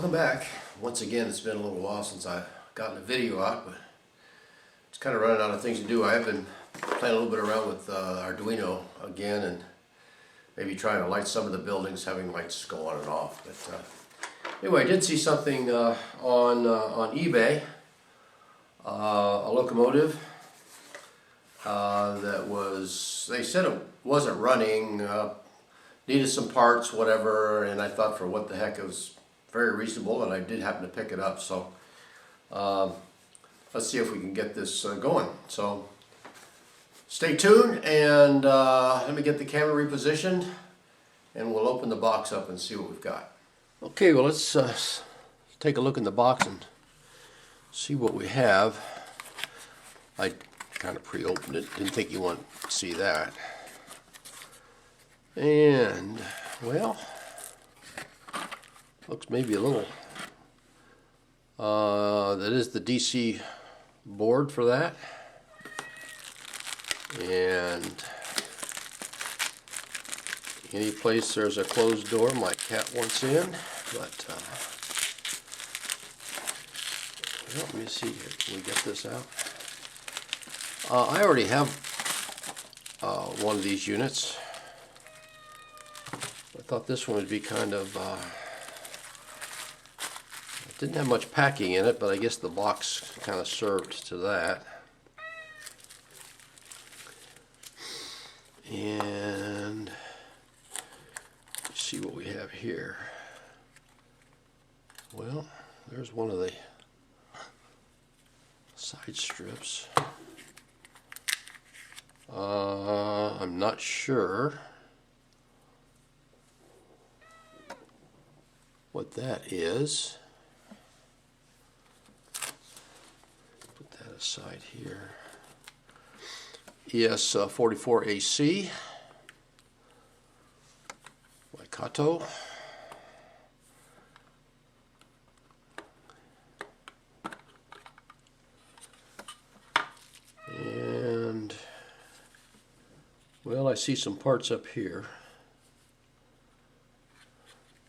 Welcome back. Once again, it's been a little while since I've gotten a video out, but it's kind of running out of things to do. I have been playing a little bit around with Arduino again and maybe trying to light some of the buildings, having lights go on and off. But anyway, I did see something on eBay, a locomotive that was, they said it wasn't running, needed some parts, whatever, and I thought for what the heck, it was very reasonable, and I did happen to pick it up. So let's see if we can get this going. So stay tuned, and let me get the camera repositioned, and we'll open the box up and see what we've got. Okay, well, let's take a look in the box and see what we have. I kind of pre-opened it, didn't think you want to see that. And, well, looks maybe a little, that is the DC board for that. And any place there's a closed door, my cat wants in, but well, let me see here, can we get this out? I already have one of these units. I thought this one would be kind of, it didn't have much packing in it, but I guess the box kind of served to that. And let's see what we have here. Well, there's one of the side strips. I'm not sure what that is. Put that aside here. ES44AC by Kato. And well, I see some parts up here.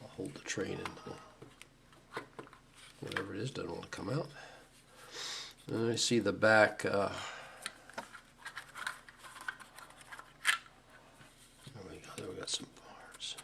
I'll hold the train in. Whatever it is doesn't want to come out. And I see the back. There we go. There we got some parts.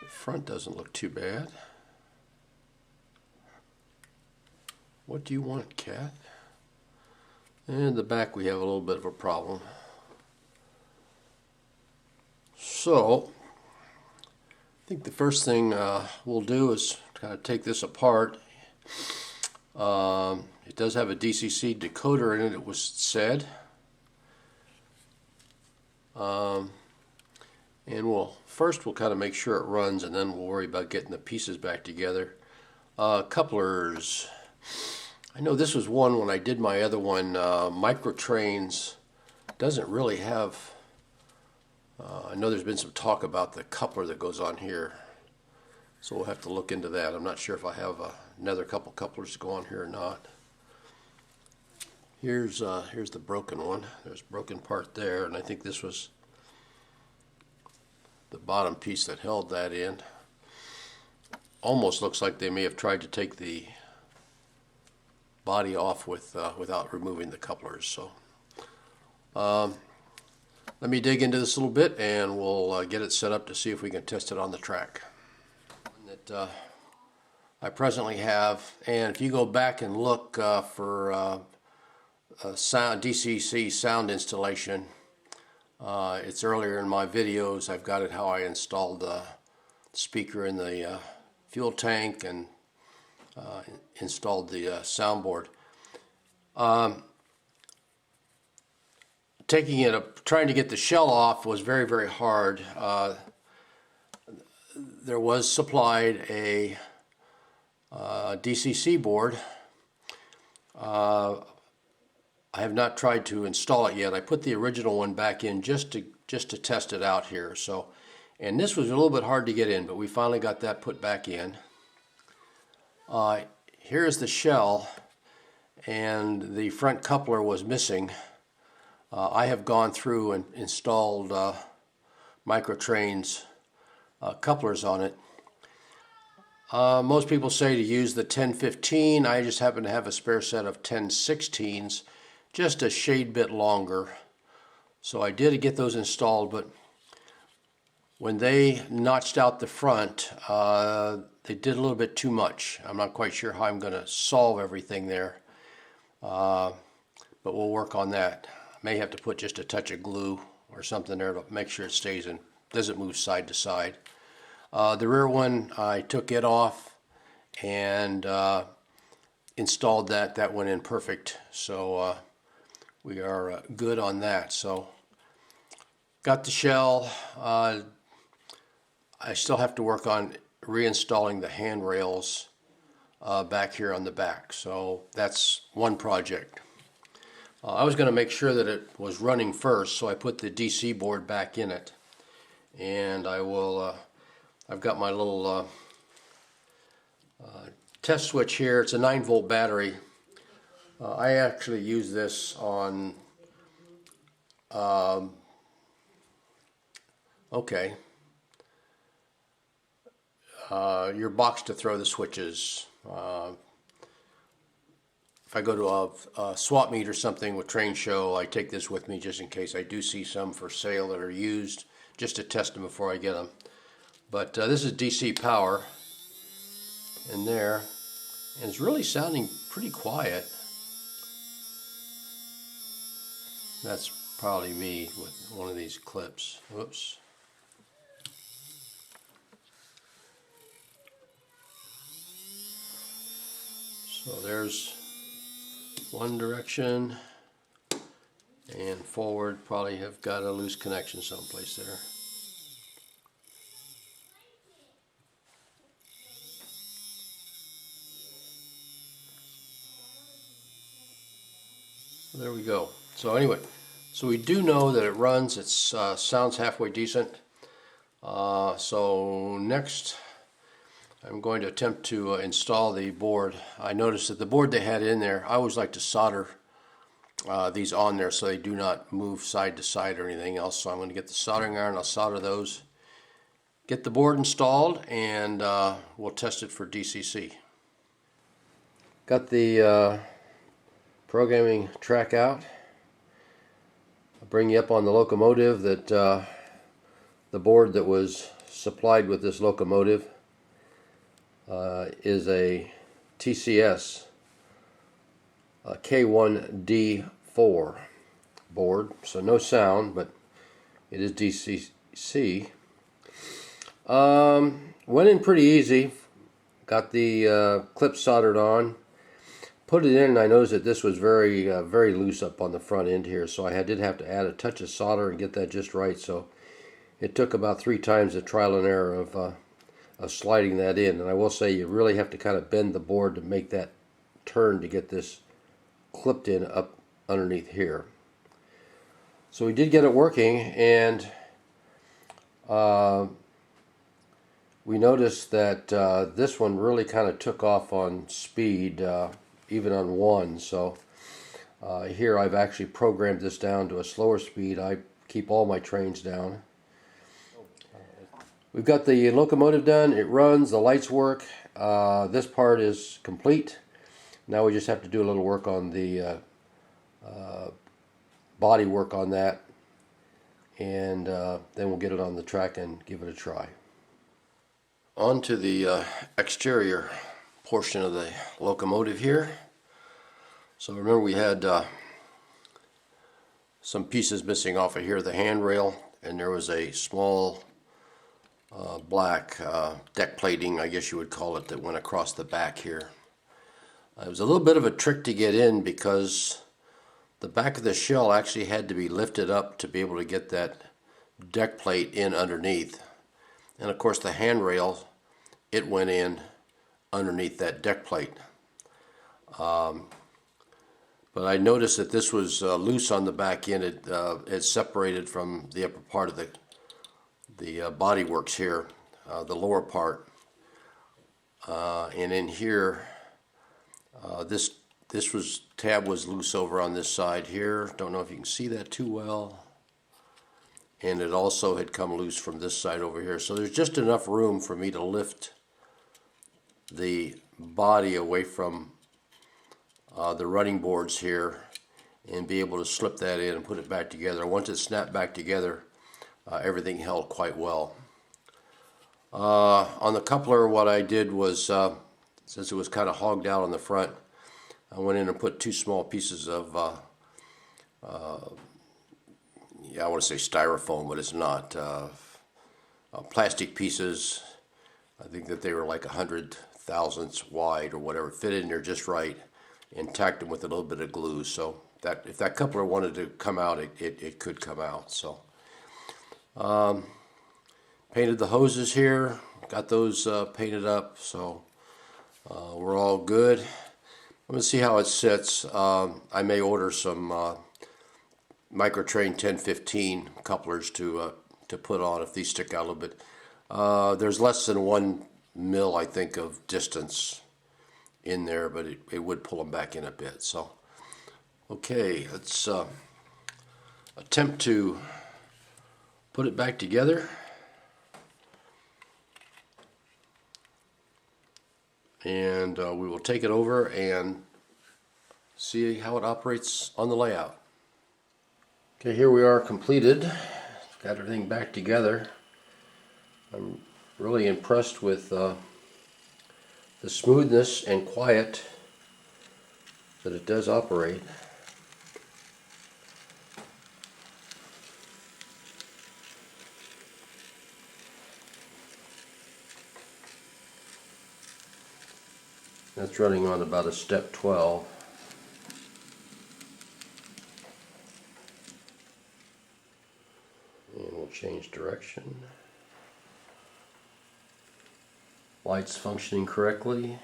The front doesn't look too bad. What do you want, cat? And the back we have a little bit of a problem. So I think the first thing we'll do is kind of take this apart. It does have a DCC decoder in it, it was said. And we'll kind of make sure it runs, and then we'll worry about getting the pieces back together. Couplers. I know this was one when I did my other one, micro trains. Doesn't really have, I know there's been some talk about the coupler that goes on here, so we'll have to look into that. I'm not sure if I have another couple couplers to go on here or not. Here's the broken one. There's a broken part there, and I think this was the bottom piece that held that in. Almost looks like they may have tried to take the body off with without removing the couplers. So let me dig into this a little bit, and we'll get it set up to see if we can test it on the track. That I presently have, and if you go back and look for a DCC sound installation, it's earlier in my videos. I've got it how I installed the speaker in the fuel tank and installed the soundboard. Trying to get the shell off was very, very hard. There was supplied a DCC board. I have not tried to install it yet. I put the original one back in just to test it out here. So, and this was a little bit hard to get in, but we finally got that put back in. Here's the shell, and the front coupler was missing. I have gone through and installed Microtrain's couplers on it. Most people say to use the 1015. I just happen to have a spare set of 1016s, just a shade bit longer. So I did get those installed, but when they notched out the front, they did a little bit too much. I'm not quite sure how I'm going to solve everything there, but we'll work on that. I may have to put just a touch of glue or something there to make sure it stays in, doesn't move side to side. The rear one, I took it off and installed that. That went in perfect, so we are good on that. So got the shell. I still have to work on reinstalling the handrails back here on the back. So that's one project. I was going to make sure that it was running first, so I put the DC board back in it. And I will, I've got my little test switch here. It's a 9-volt battery. I actually use this on, your box to throw the switches. If I go to a swap meet or something with Train Show, I take this with me just in case. I do see some for sale that are used, just to test them before I get them. But this is DC power in there, and it's really sounding pretty quiet. That's probably me with one of these clips. Whoops. So there's one direction, and forward probably have got a loose connection someplace there. There we go. So anyway, so we do know that it runs. It sounds halfway decent. So next, I'm going to attempt to install the board. I noticed that the board they had in there, I always like to solder these on there so they do not move side to side or anything else. So I'm going to get the soldering iron. I'll solder those, get the board installed, and we'll test it for DCC. Got the programming track out. I'll bring you up on the locomotive that the board that was supplied with this locomotive is a TCS K1D4 board, so no sound, but it is DCC. Went in pretty easy. Got the clip soldered on. Put it in, and I noticed that this was very loose up on the front end here, so I did have to add a touch of solder and get that just right. So it took about 3 times the trial and error of sliding that in. And I will say you really have to kind of bend the board to make that turn to get this clipped in up underneath here. So we did get it working, and we noticed that this one really kind of took off on speed, even on 1. So here I've actually programmed this down to a slower speed. I keep all my trains down. We've got the locomotive done. It runs, the lights work. This part is complete. Now we just have to do a little work on the body work on that, and then we'll get it on the track and give it a try. On to the exterior portion of the locomotive here. So remember, we had some pieces missing off of here, the handrail, and there was a small black deck plating, I guess you would call it, that went across the back here. It was a little bit of a trick to get in because the back of the shell actually had to be lifted up to be able to get that deck plate in underneath. And of course the handrail, it went in underneath that deck plate. But I noticed that this was loose on the back end. It separated from the upper part of the body works here, the lower part. And in here, this tab was loose over on this side here. Don't know if you can see that too well. And it also had come loose from this side over here. So there's just enough room for me to lift the body away from the running boards here and be able to slip that in and put it back together. Once it snapped back together, everything held quite well. On the coupler, what I did was, since it was kind of hogged out on the front, I went in and put two small pieces of, I want to say styrofoam, but it's not, plastic pieces. I think that they were like 100 thousandths wide or whatever, fit in there just right, and tacked them with a little bit of glue. So that if that coupler wanted to come out, it could come out. So painted the hoses here, got those painted up, so we're all good. I'm going to see how it sits. I may order some Microtrain 1015 couplers to put on if these stick out a little bit. There's less than 1 mil, I think, of distance in there, but it would pull them back in a bit. So, okay, let's attempt to put it back together. And we will take it over and see how it operates on the layout. Okay, here we are completed. Got everything back together. I'm really impressed with the smoothness and quiet that it does operate. That's running on about a step 12. And we'll change direction. Lights functioning correctly.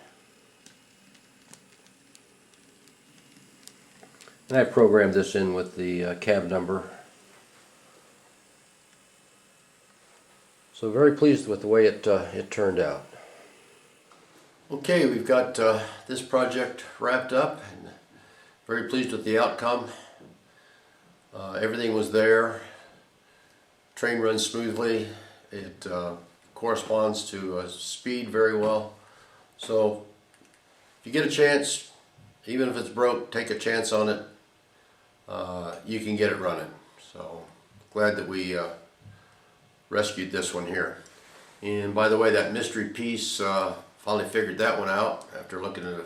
And I programmed this in with the cab number. So very pleased with the way it turned out. Okay, we've got this project wrapped up, and very pleased with the outcome. Everything was there. Train runs smoothly. It corresponds to speed very well. So if you get a chance, even if it's broke, take a chance on it. You can get it running. So glad that we rescued this one here. And by the way, that mystery piece, finally figured that one out after looking at a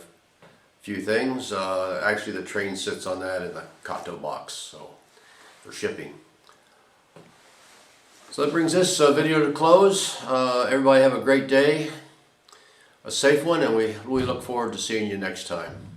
few things. Actually, the train sits on that in the Kato box, so for shipping. So that brings this video to close. Everybody have a great day, a safe one, and we look forward to seeing you next time.